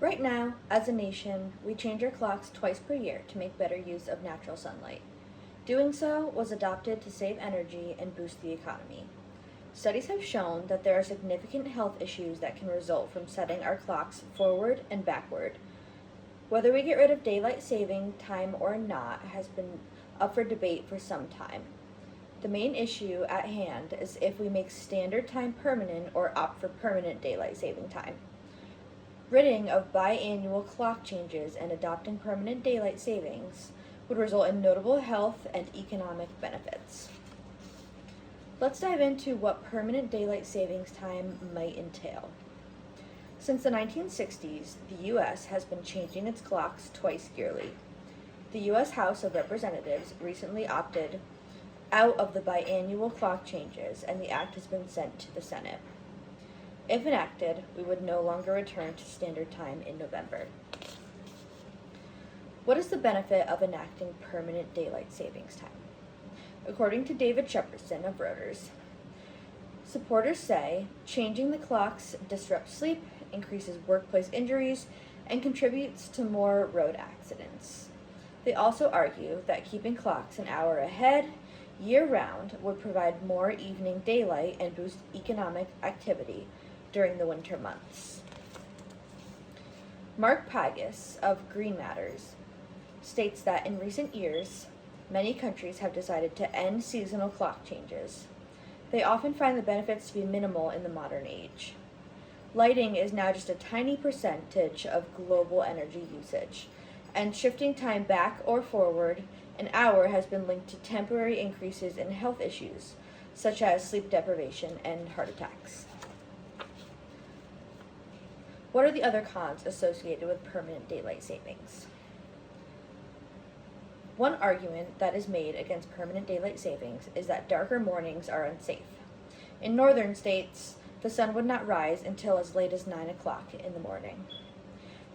Right now, as a nation, we change our clocks twice per year to make better use of natural sunlight. Doing so was adopted to save energy and boost the economy. Studies have shown that there are significant health issues that can result from setting our clocks forward and backward. Whether we get rid of daylight saving time or not has been up for debate for some time. The main issue at hand is if we make standard time permanent or opt for permanent daylight saving time. Ridding of biannual clock changes and adopting permanent daylight savings would result in notable health and economic benefits. Let's dive into what permanent daylight savings time might entail. Since the 1960s, the U.S. has been changing its clocks twice yearly. The U.S. House of Representatives recently opted out of the biannual clock changes, and the act has been sent to the Senate. If enacted, we would no longer return to standard time in November. What is the benefit of enacting permanent daylight savings time? According to David Shepardson of Reuters, supporters say changing the clocks disrupts sleep, increases workplace injuries, and contributes to more road accidents. They also argue that keeping clocks an hour ahead year-round would provide more evening daylight and boost economic activity during the winter months. Mark Pagas of Green Matters states that in recent years, many countries have decided to end seasonal clock changes. They often find the benefits to be minimal in the modern age. Lighting is now just a tiny percentage of global energy usage, and shifting time back or forward an hour has been linked to temporary increases in health issues, such as sleep deprivation and heart attacks. What are the other cons associated with permanent daylight savings? One argument that is made against permanent daylight savings is that darker mornings are unsafe. In northern states, the sun would not rise until as late as 9 o'clock in the morning.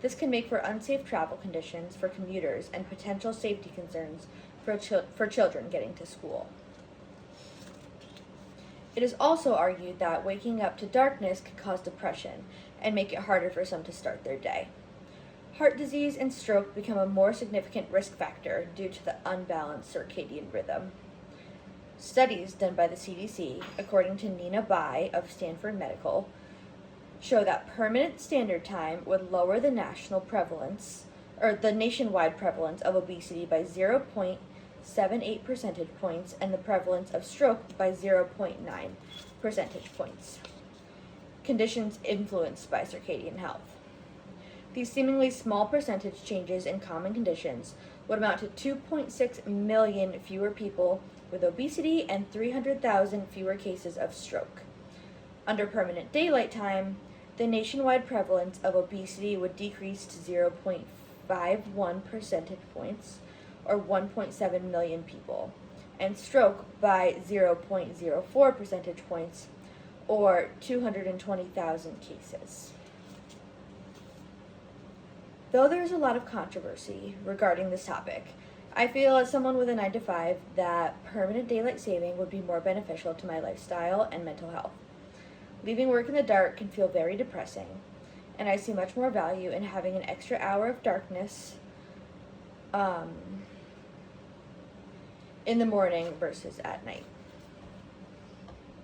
This can make for unsafe travel conditions for commuters and potential safety concerns for children getting to school. It is also argued that waking up to darkness could cause depression and make it harder for some to start their day. Heart disease and stroke become a more significant risk factor due to the unbalanced circadian rhythm. Studies done by the CDC, according to Nina Bai of Stanford Medical, show that permanent standard time would lower the nationwide prevalence of obesity by 0.78 percentage points and the prevalence of stroke by 0.9 percentage points. Conditions influenced by circadian health. These seemingly small percentage changes in common conditions would amount to 2.6 million fewer people with obesity and 300,000 fewer cases of stroke. Under permanent daylight time, the nationwide prevalence of obesity would decrease to 0.51 percentage points, or 1.7 million people, and stroke by 0.04 percentage points, or 220,000 cases. Though there is a lot of controversy regarding this topic, I feel as someone with a 9-to-5 that permanent daylight saving would be more beneficial to my lifestyle and mental health. Leaving work in the dark can feel very depressing, and I see much more value in having an extra hour of darkness in the morning versus at night.